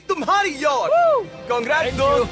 तुम्हारी yacht. Congrats दोस्त।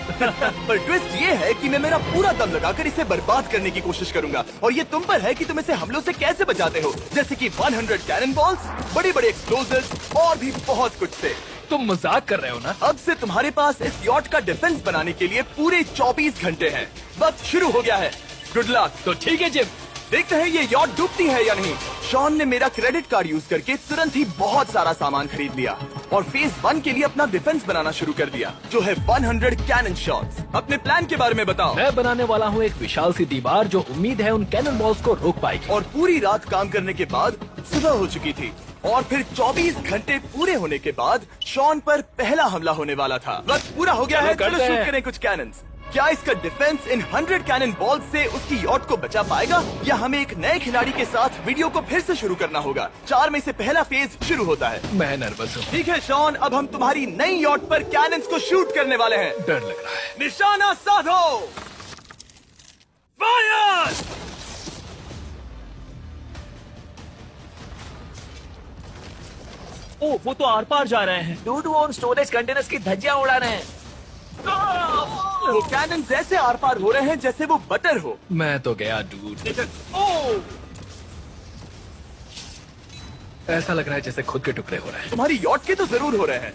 पर ट्विस्ट ये है कि मैं मेरा पूरा दम लगाकर इसे बर्बाद करने की कोशिश करूंगा और ये तुम पर है कि तुम इसे हमलों से कैसे बचाते हो, जैसे कि 100 कैनन बॉल्स, बड़े बड़े एक्सप्लोजर्स और भी बहुत कुछ से। तुम मजाक कर रहे हो ना? अब से तुम्हारे पास इस यॉट का डिफेंस बनाने के लिए पूरे 24 घंटे हैं। वक्त शुरू हो गया है। Good luck. तो ठीक है जिम, देखते हैं ये यॉट डूबती है या नहीं। शॉन ने मेरा क्रेडिट कार्ड यूज करके तुरंत ही बहुत सारा सामान खरीद लिया और फेज 1 के लिए अपना डिफेंस बनाना शुरू कर दिया, जो है 100 कैनन शॉट्स। अपने प्लान के बारे में बताओ। मैं बनाने वाला हूँ एक विशाल सी दीवार जो उम्मीद है उन कैनन बॉल्स को रोक पाएगी। और पूरी रात काम करने के बाद सुबह हो चुकी थी और फिर 24 घंटे पूरे होने के बाद शॉन पर पहला हमला होने वाला था। वक्त पूरा हो गया है, चलो शूट करें कुछ कैनन्स। क्या इसका डिफेंस इन 100 कैनन बॉल से उसकी यॉट को बचा पाएगा या हमें एक नए खिलाड़ी के साथ वीडियो को फिर से शुरू करना होगा। 4 में से पहला फेज शुरू होता है। मैं नर्वस हूँ। ठीक है शॉन, अब हम तुम्हारी नई यॉट पर कैनन्स को शूट करने वाले हैं। डर लग रहा है। निशाना साधो। फायर। ओ, वो तो आर पार जा रहे हैं। डूड वो उन स्टोरेज कंटेनर्स की धज्जियां उड़ा रहे हैं। वो कैनन जैसे आर पार हो रहे हैं जैसे वो बटर हो। मैं तो गया डूड। ऐसा लग रहा है जैसे खुद के टुकड़े हो रहे हैं। तुम्हारी यॉट के तो जरूर हो रहे हैं।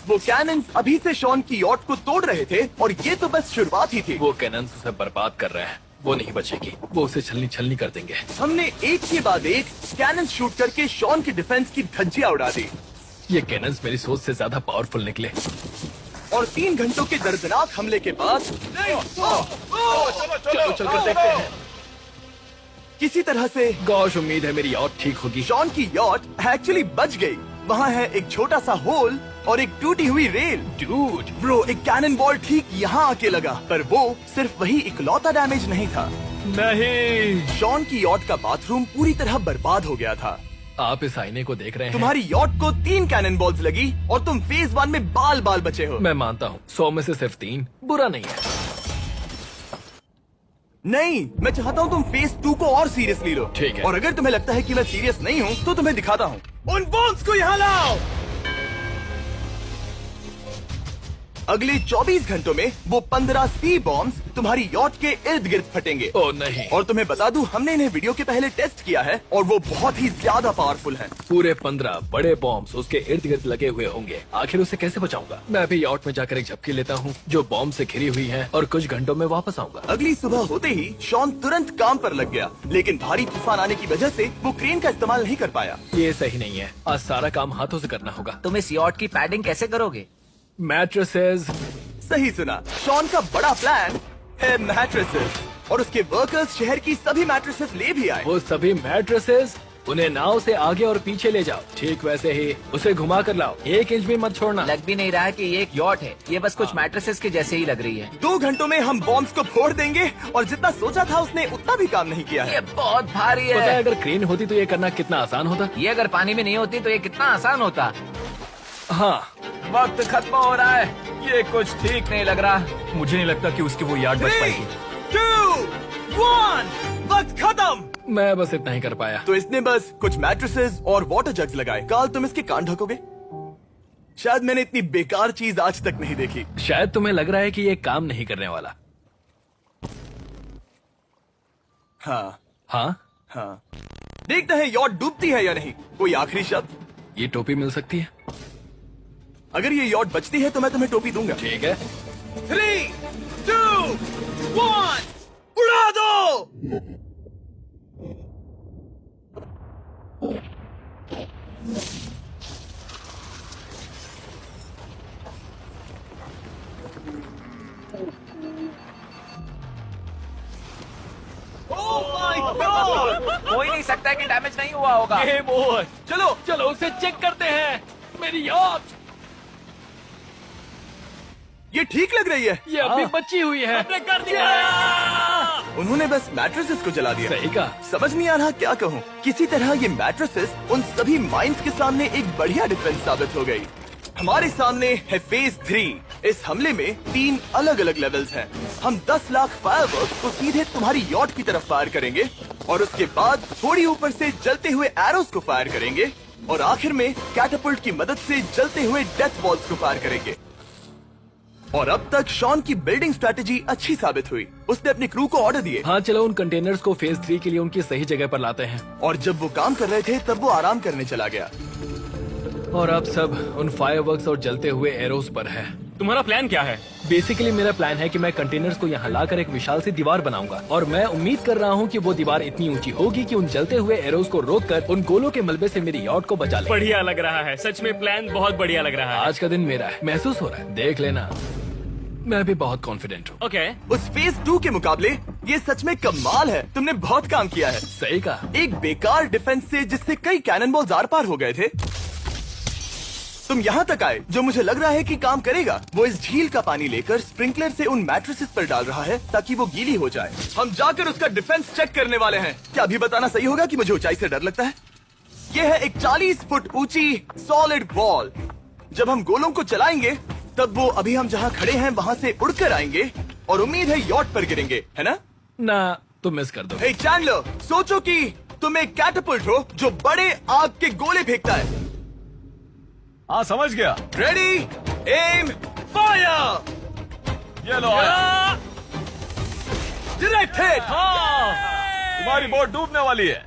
वो कैनन अभी से शॉन की यॉट को तोड़ रहे थे और ये तो बस शुरुआत ही थी। वो कैनन्स उसे बर्बाद कर रहे हैं। वो नहीं बचेगी। वो उसे छलनी छलनी कर देंगे। हमने एक के बाद एक कैनन शूट करके शॉन की डिफेंस की धज्जियां उड़ा दी। ये कैनन्स मेरी सोच से ज्यादा पावरफुल निकले। और 3 घंटों के दर्दनाक हमले के बाद चलो चलकर देखते हैं। किसी तरह से गॉश, उम्मीद है मेरी यॉट ठीक होगी। शॉन की यॉट एक्चुअली बच गई। वहाँ है एक छोटा सा होल और एक टूटी हुई रेल। डूड ब्रो, एक कैनन बॉल ठीक यहाँ आके लगा, पर वो सिर्फ वही इकलौता डैमेज नहीं था। नहीं, शॉन की यॉट का बाथरूम पूरी तरह बर्बाद हो गया था। आप इस आईने को देख रहे हैं। तुम्हारी यॉट को 3 कैनन बॉल्स लगी और तुम फेज 1 में बाल बाल बचे हो। मैं मानता हूँ 100 में से सिर्फ 3 बुरा नहीं है। नहीं, मैं चाहता हूँ तुम फेज 2 को और सीरियसली लो। ठीक है। और अगर तुम्हें लगता है कि मैं सीरियस नहीं हूँ तो तुम्हें दिखाता हूँ। उन बॉम्ब्स को यहाँ लाओ। अगले 24 घंटों में वो 15 सी बॉम्ब्स तुम्हारी यॉट के इर्द गिर्द फटेंगे। ओ नहीं। और तुम्हें बता दूं, हमने इन्हें वीडियो के पहले टेस्ट किया है और वो बहुत ही ज्यादा पावरफुल हैं। पूरे 15 बड़े बॉम्ब्स उसके इर्द गिर्द लगे हुए होंगे। आखिर उसे कैसे बचाऊंगा? मैं अभी यॉट में जाकर एक झपकी लेता हूँ जो बॉम्ब से घिरी हुई है और कुछ घंटों में वापस आऊंगा। अगली सुबह होते ही शॉन तुरंत काम पर लग गया, लेकिन भारी तूफान आने की वजह से वो क्रेन का इस्तेमाल नहीं कर पाया। ये सही नहीं है। आज सारा काम हाथों से करना होगा। तुम इस यॉट की पैडिंग कैसे करोगे? मैट्रेसेस। सही सुना, शॉन का बड़ा प्लान है मैट्रेसेस और उसके वर्कर्स शहर की सभी मैट्रेसेस ले भी आए। वो सभी मैट्रेसेस उन्हें नाव से आगे और पीछे ले जाओ। ठीक वैसे ही उसे घुमा कर लाओ। 1 इंच भी मत छोड़ना। लग भी नहीं रहा है कि ये एक यॉट है। ये बस कुछ मैट्रेसेस के जैसे ही लग रही है। 2 घंटों में हम बॉम्ब्स को फोड़ देंगे और जितना सोचा था उसने उतना भी काम नहीं किया ये है। बहुत भारी पता है है। अगर क्रेन होती तो ये करना कितना आसान होता। ये अगर पानी में नहीं होती तो ये कितना आसान होता। हाँ, वक्त खत्म हो रहा है। ये कुछ ठीक नहीं लग रहा। मुझे नहीं लगता कि उसकी वो याद बच 3, पाएगी। 2, 1, वक्त खत्म। मैं बस इतना ही कर पाया। तो इसने बस कुछ मैट्रेसेस और वाटर जग्स लगाए। काल, तुम इसके कान ढकोगे? शायद मैंने इतनी बेकार चीज आज तक नहीं देखी। शायद तुम्हें लग रहा है कि ये काम नहीं करने वाला। हाँ हाँ, हाँ, देखते हैं यॉट डूबती है या नहीं। कोई आखिरी शब्द? ये टोपी मिल सकती है। अगर ये यॉट बचती है तो मैं तुम्हें टोपी दूंगा। ठीक है। 3, 2, 1, उड़ा दो। हो ही नहीं सकता कि डैमेज नहीं हुआ होगा। Game over. चलो चलो उसे चेक करते हैं। मेरी यॉट ये ठीक लग रही है। ये अभी बची हुई है। कर दिया। उन्होंने बस मैट्रेसेस को जला दिया। सही कहा। समझ नहीं आ रहा क्या कहूँ। किसी तरह ये मैट्रेसेस उन सभी माइंस के सामने एक बढ़िया डिफेंस साबित हो गई। हमारे सामने है फेज 3। इस हमले में 3 अलग अलग लेवल्स हैं। हम 10 लाख फायरवर्क्स को सीधे तुम्हारी यॉट की तरफ फायर करेंगे और उसके बाद थोड़ी ऊपर से जलते हुए एरोस को फायर करेंगे और आखिर में कैटापल्ट की मदद से जलते हुए डेथ बॉल्स को फायर करेंगे। और अब तक शॉन की बिल्डिंग स्ट्रेटेजी अच्छी साबित हुई। उसने अपनी क्रू को ऑर्डर दिए हाँ चलो उन कंटेनर्स को फेज 3 के लिए उनकी सही जगह पर लाते हैं। और जब वो काम कर रहे थे तब वो आराम करने चला गया। और अब सब उन फायरवर्क्स और जलते हुए एरोस पर है। तुम्हारा प्लान क्या है? बेसिकली मेरा प्लान है कि मैं कंटेनर्स को यहाँ लाकर एक विशाल सी दीवार बनाऊंगा और मैं उम्मीद कर रहा हूँ कि वो दीवार इतनी ऊंची होगी कि उन जलते हुए एरोस को रोककर उन गोलों के मलबे से मेरी यॉट को बचा ले। बढ़िया लग रहा है, सच में प्लान बहुत बढ़िया लग रहा है। आज का दिन मेरा है, महसूस हो रहा है, देख लेना। मैं भी बहुत कॉन्फिडेंट हूँ। ओके। उस फेज 2 के मुकाबले ये सच में कमाल है। तुमने बहुत काम किया है। सही कहा। एक बेकार डिफेंस से जिससे कई कैनन बॉल्स आर पार हो गए थे, तुम यहाँ तक आए। जो मुझे लग रहा है कि काम करेगा वो इस झील का पानी लेकर स्प्रिंकलर से उन मैट्रेसेस पर डाल रहा है ताकि वो गीली हो जाए। हम जाकर उसका डिफेंस चेक करने वाले हैं। क्या अभी बताना सही होगा कि मुझे ऊंचाई से डर लगता है? ये है एक 40 फुट ऊंची सॉलिड वॉल। जब हम गोलों को चलाएंगे तब वो अभी हम जहाँ खड़े हैं वहाँ से उड़कर आएंगे और उम्मीद है यॉट पर गिरेंगे, है ना? ना तुम मिस कर दो। हे चैंडलर, सोचो कि तुम एक कैटापल्ट हो जो बड़े आग के गोले फेंकता है। हाँ समझ गया। Ready, aim, fire. ये लो आया। Direct hit. तुम्हारी बोट डूबने वाली है।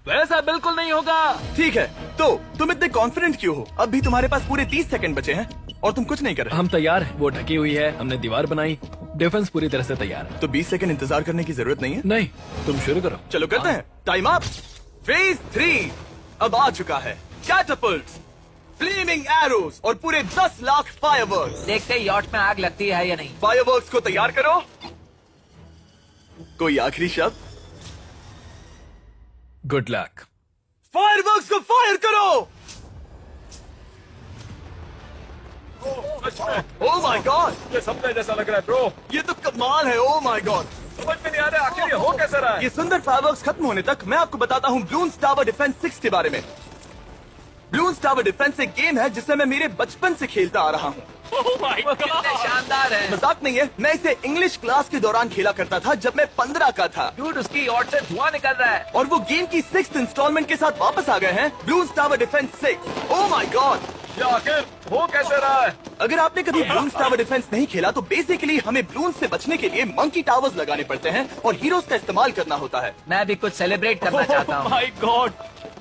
वैसा बिल्कुल नहीं होगा। ठीक है, तो तुम इतने कॉन्फिडेंट क्यों हो? अब भी तुम्हारे पास पूरे 30 सेकंड बचे हैं और तुम कुछ नहीं कर रहे। हम तैयार हैं, वो ढकी हुई है, हमने दीवार बनाई, डिफेंस पूरी तरह से तैयार है। तो 20 सेकंड इंतजार करने की जरूरत नहीं है। नहीं तुम शुरू करो। चलो करते हैं। Time up. फेज 3 अब आ चुका है। कैटापल्ट्स, फ्लेमिंग एरोस और पूरे 10 लाख फायरवर्क्स। देखते ही यॉट में आग लगती है या नहीं। फायरवर्क्स को तैयार करो। कोई आखिरी शब्द? Good luck. फायरवर्क्स को फायर करो। ओह माय गॉड, ये सपने जैसा लग रहा है ब्रो। ये तो कमाल है। ओह माय गॉड, समझ में नहीं आ रहा आखिर ये हो कैसे रहा है। ये सुंदर फायरवर्क्स खत्म होने तक मैं आपको बताता हूँ ब्लून्स टावर डिफेंस 6 के बारे में। ब्लून्स टावर डिफेंस एक गेम है जिसे मैं मेरे बचपन से खेलता आ रहा हूँ। Oh my कितने God! शानदार है। मजाक नहीं है, मैं इसे इंग्लिश क्लास के दौरान खेला करता था जब मैं 15 का था। डूड उसकी यॉट से धुआं निकल रहा है। और वो गेम की 6th इंस्टॉलमेंट के साथ वापस आ गए हैं, balloons tower defence 6। Oh my God, ये आखिर हो कैसे रहा है। अगर आपने कभी ब्लून्स टावर डिफेंस नहीं खेला तो बेसिकली हमें ब्लून्स से बचने के लिए मंकी टावर्स लगाने पड़ते हैं और हीरोज का इस्तेमाल करना होता है। मैं भी कुछ सेलिब्रेट करना चाहता हूँ। माय गॉड,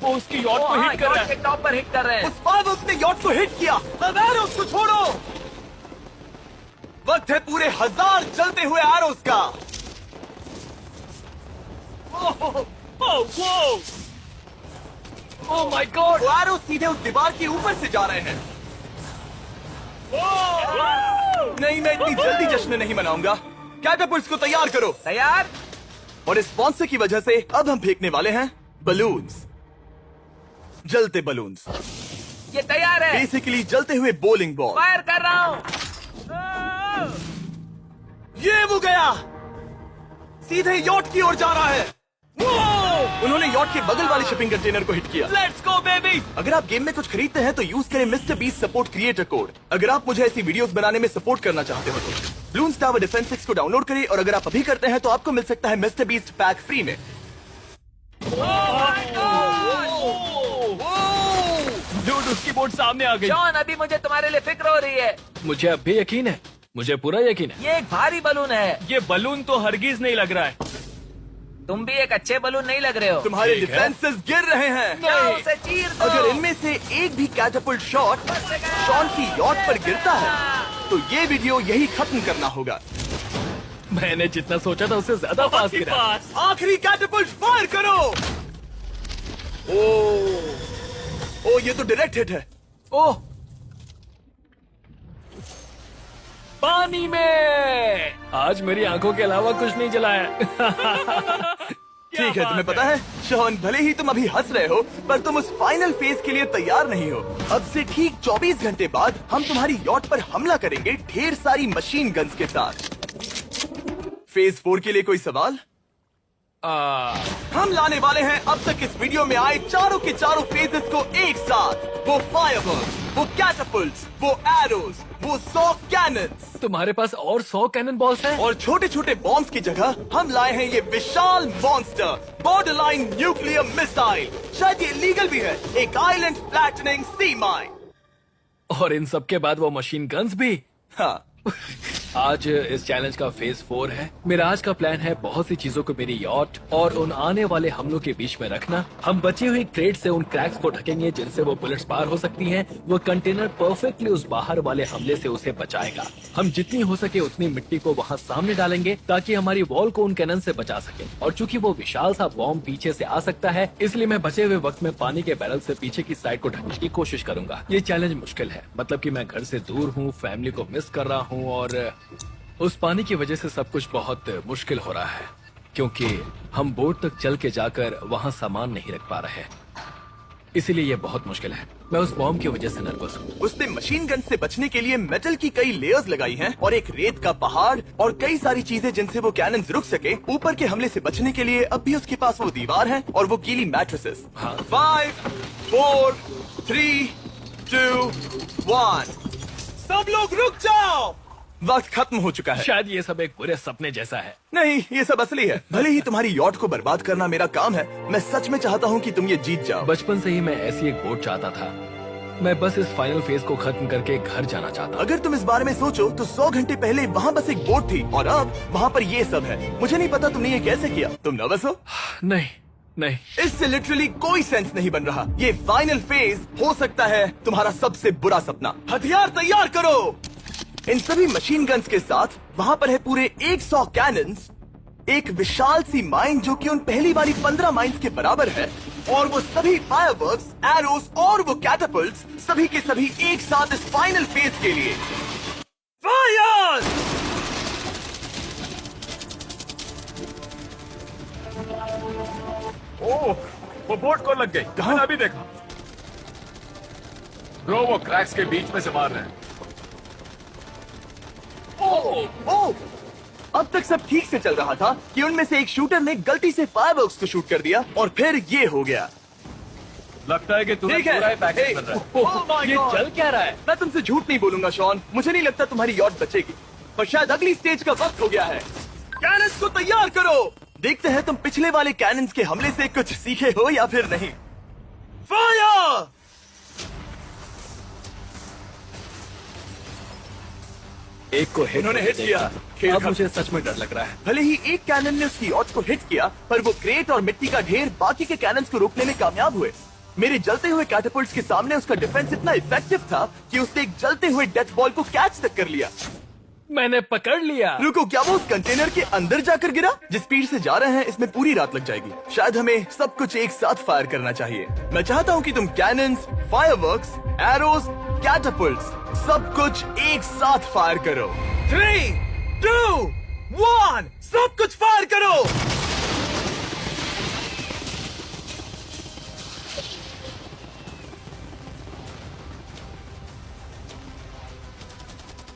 वो उसकी यॉट को हिट कर रहा यॉट के है। टॉप पर हिट कर रहे हैं। उस फायरवर्क ने यॉट को हिट किया। अब एरोस को छोड़ो। वक्त है पूरे 1000 चलते हुए एरोस का। Oh my God. वो एरोस सीधे उस दीवार के ऊपर से जा रहे हैं। नहीं, मैं इतनी जल्दी जश्न नहीं मनाऊंगा। कैटापल्ट्स को तैयार करो। तैयार। और इस स्पॉन्सर की वजह से अब हम फेंकने वाले हैं बलून्स, जलते बलून्स। ये तैयार है। बेसिकली जलते हुए बोलिंग बॉल। फायर कर रहा हूँ। ये वो गया, सीधे यॉट की ओर जा रहा है। उन्होंने यॉट के बगल वाले शिपिंग कंटेनर को हिट किया। Let's go baby. अगर आप गेम में कुछ खरीदते हैं तो यूज करें mister beast support creator code. अगर आप मुझे ऐसी वीडियोस बनाने में सपोर्ट करना चाहते हो तो ब्लून्स टावर डिफेंस 6 को डाउनलोड करें और अगर आप अभी करते हैं तो आपको मिल सकता है मिस्टर बीस्ट पैक फ्री में। डूड उसकी बोट सामने आ गई। जॉन अभी मुझे तुम्हारे लिए फिक्र हो रही है। मुझे अब भी यकीन है, मुझे पूरा यकीन है। ये एक भारी बलून है। ये बलून तो हरगिज नहीं लग रहा है। तुम भी एक अच्छे बलून नहीं लग रहे हो। तुम्हारे ठीक है। डिफेंसेस गिर रहे हैं। जाओ उसे चीर दो। अगर इनमें से एक भी कैटापल्ट शॉट शॉन की यॉट पर गिरता है तो ये वीडियो यही खत्म करना होगा। मैंने जितना सोचा था उससे ज्यादा पास गिरा। पास। आखिरी कैटापल्ट फायर करो। ओ ये तो डायरेक्ट हिट है। ओह, पानी में। आज मेरी आंखों के अलावा कुछ नहीं जला है। ठीक है, तुम्हें पता है शॉन, भले ही तुम अभी हंस रहे हो पर तुम उस फाइनल फेज के लिए तैयार नहीं हो। अब से ठीक 24 घंटे बाद हम तुम्हारी यॉट पर हमला करेंगे ढेर सारी मशीन गन्स के साथ। फेज 4 के लिए कोई सवाल? हम लाने वाले हैं अब तक इस वीडियो में आए चारों के चारों फेजेस को एक साथ। वो फायरवर्क्स, वो कैटअपल्ट्स, वो एरोज, वो 100 कैनन्स तुम्हारे पास और 100 कैनन बॉल्स हैं? और छोटे छोटे बॉम्ब्स की जगह हम लाए हैं ये विशाल मॉन्स्टर बॉर्डरलाइन न्यूक्लियर मिसाइल। शायद ये लीगल भी है, एक आइलैंड फ्लैटनिंग सी माइन। और इन सब के बाद वो मशीन गन्स भी। हाँ, आज इस चैलेंज का फेज 4 है। मेरा आज का प्लान है बहुत सी चीजों को मेरी यॉट और उन आने वाले हमलों के बीच में रखना। हम बचे हुए क्रेट से उन क्रैक्स को ढकेंगे जिनसे वो बुलेट्स पार हो सकती हैं। वो कंटेनर परफेक्टली उस बाहर वाले हमले से उसे बचाएगा। हम जितनी हो सके उतनी मिट्टी को वहाँ सामने डालेंगे ताकि हमारी वॉल को उन कैनन से बचा सके। और चूंकि वो विशाल सा बॉम्ब पीछे से आ सकता है, इसलिए मैं बचे हुए वक्त में पानी के बैरल से पीछे की साइड को ढकने की कोशिश करूंगा। ये चैलेंज मुश्किल है, मतलब कि मैं घर से दूर हूँ, फैमिली को मिस कर रहा हूँ और उस पानी की वजह से सब कुछ बहुत मुश्किल हो रहा है क्योंकि हम बोट तक चल के जाकर वहाँ सामान नहीं रख पा रहे। इसीलिए ये बहुत मुश्किल है। मैं उस बॉम्ब की वजह से नर्वस हूँ। उसने मशीन गन से बचने के लिए मेटल की कई लेयर्स लगाई हैं और एक रेत का पहाड़ और कई सारी चीजें जिनसे वो कैनन रुक सके। ऊपर के हमले से बचने के लिए अब भी उसके पास वो दीवार है और वो गीली मैट्रेसेस। हाँ। 5, 4, 3, 2, 1 सब लोग रुक जाओ, वक्त खत्म हो चुका है। शायद ये सब एक बुरे सपने जैसा है। नहीं, ये सब असली है। भले ही तुम्हारी यॉट को बर्बाद करना मेरा काम है, मैं सच में चाहता हूँ कि तुम ये जीत जाओ। बचपन से ही मैं ऐसी एक बोट चाहता था। मैं बस इस फाइनल फेज को खत्म करके घर जाना चाहता। अगर तुम इस बारे में सोचो तो 100 घंटे पहले वहाँ बस एक बोट थी और अब वहाँ पर ये सब है। मुझे नहीं पता तुमने ये कैसे किया। तुम नर्वस हो? नहीं नहीं, इससे लिटरली कोई सेंस नहीं बन रहा। ये फाइनल फेज हो सकता है तुम्हारा सबसे बुरा सपना। हथियार तैयार करो। इन सभी मशीन गन्स के साथ वहाँ पर है पूरे 100 कैनन्स, एक विशाल सी माइन जो कि उन पहली वाली 15 माइन्स के बराबर है, और वो सभी फायरवर्क्स, एरोस और वो कैटअपल्ट्स सभी के सभी एक साथ इस फाइनल फेज के लिए। फायर! ओह, वो बोट को लग गई। कहाँ? मैंने अभी देखा। ब्रो, वो क्रैक्स के बीच में से मार रहे हैं। ओह! अब तक सब ठीक से चल रहा था कि उनमें से एक शूटर ने गलती से फायरवर्क्स को शूट कर दिया और फिर ये हो गया। लगता है कि तुम्हें ठीक है। पूरा ही पैकेज बन रहा है। Oh my ये God! चल क्या रहा है? मैं तुमसे झूठ नहीं बोलूंगा शॉन, मुझे नहीं लगता तुम्हारी यॉट बचेगी, पर शायद अगली स्टेज का वक्त हो गया है। कैनन्स को तैयार करो। देखते हैं तुम पिछले वाले कैनन्स के हमले से कुछ सीखे हो या फिर नहीं। फायर! एक को हिट इन्होंने हिट किया। खेल अब खत्म। मुझे सच में डर लग रहा है। भले ही एक कैनन ने उसकी यॉट को हिट किया, पर वो क्रेट और मिट्टी का ढेर बाकी के कैनन्स को रोकने में कामयाब हुए। मेरे जलते हुए कैटअपल्ट्स के सामने उसका डिफेंस इतना इफेक्टिव था कि उसने एक जलते हुए डेथ बॉल को कैच तक कर लिया। मैंने पकड़ लिया। रुको, क्या वो उस कंटेनर के अंदर जाकर गिरा? जिस स्पीड से जा रहे हैं इसमें पूरी रात लग जाएगी। शायद हमें सब कुछ एक साथ फायर करना चाहिए। मैं चाहता हूँ कि तुम कैनन्स, फायरवर्क्स, एरोस, कैटअपल्ट्स सब कुछ एक साथ फायर करो। 3, 2, 1 सब कुछ फायर करो।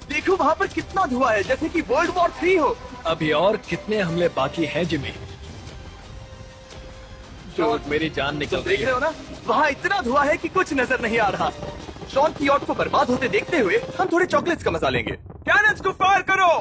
देखो वहाँ पर कितना धुआं है, जैसे कि वर्ल्ड वॉर 3 हो। अभी और कितने हमले बाकी हैं जिमी? जो मेरी जान निकल तुम रही देख है। रहे हो ना, वहाँ इतना धुआं है कि कुछ नजर नहीं आ रहा। शॉन की यॉट को बर्बाद होते देखते हुए हम थोड़े चॉकलेट्स का मजा लेंगे। कैनन्स को फायर करो।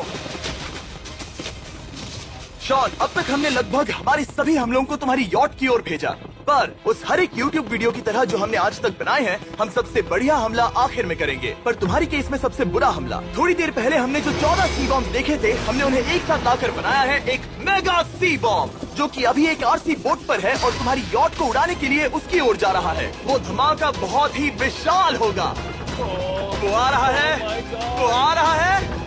शॉन, अब तक हमने लगभग हमारे सभी हमलों को तुम्हारी यॉट की ओर भेजा, पर उस हर एक YouTube वीडियो की तरह जो हमने आज तक बनाए हैं, हम सबसे बढ़िया हमला आखिर में करेंगे। पर तुम्हारी केस में सबसे बुरा हमला। थोड़ी देर पहले हमने जो 14 सी बॉम्ब देखे थे, हमने उन्हें एक साथ लाकर बनाया है एक मेगा सी बॉम्ब, जो कि अभी एक RC बोट पर है और तुम्हारी यॉट को उड़ाने के लिए उसकी ओर जा रहा है। वो धमाका बहुत ही विशाल होगा। वो आ रहा है, वो आ रहा है।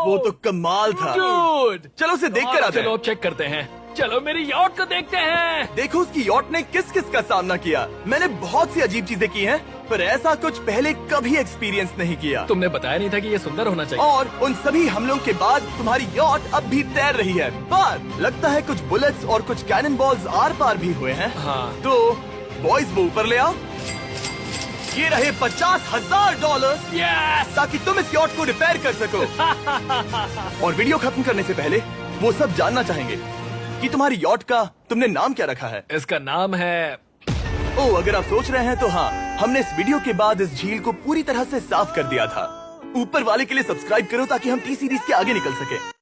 वो तो कमाल था। Dude! चलो उसे देख कर आते चलो हैं। अब चेक करते हैं। चलो मेरी यॉट को देखते हैं। देखो उसकी यॉट ने किस किस का सामना किया। मैंने बहुत सी अजीब चीजें की हैं, पर ऐसा कुछ पहले कभी एक्सपीरियंस नहीं किया। तुमने बताया नहीं था कि ये सुंदर होना चाहिए। और उन सभी हमलों के बाद तुम्हारी यॉट अब भी तैर रही है, पर लगता है कुछ बुलेट्स और कुछ कैनन बॉल्स आर पार भी हुए हैं। हाँ। तो बॉयज वो ऊपर ले आओ। ये रहे $50,000 Yes! ताकि तुम इस यॉट को रिपेयर कर सको। और वीडियो खत्म करने से पहले वो सब जानना चाहेंगे कि तुम्हारी यॉट का तुमने नाम क्या रखा है। इसका नाम है ओह, अगर आप सोच रहे हैं तो हाँ, हमने इस वीडियो के बाद इस झील को पूरी तरह से साफ कर दिया था। ऊपर वाले के लिए सब्सक्राइब करो ताकि हम टी सीरीज के आगे निकल सके।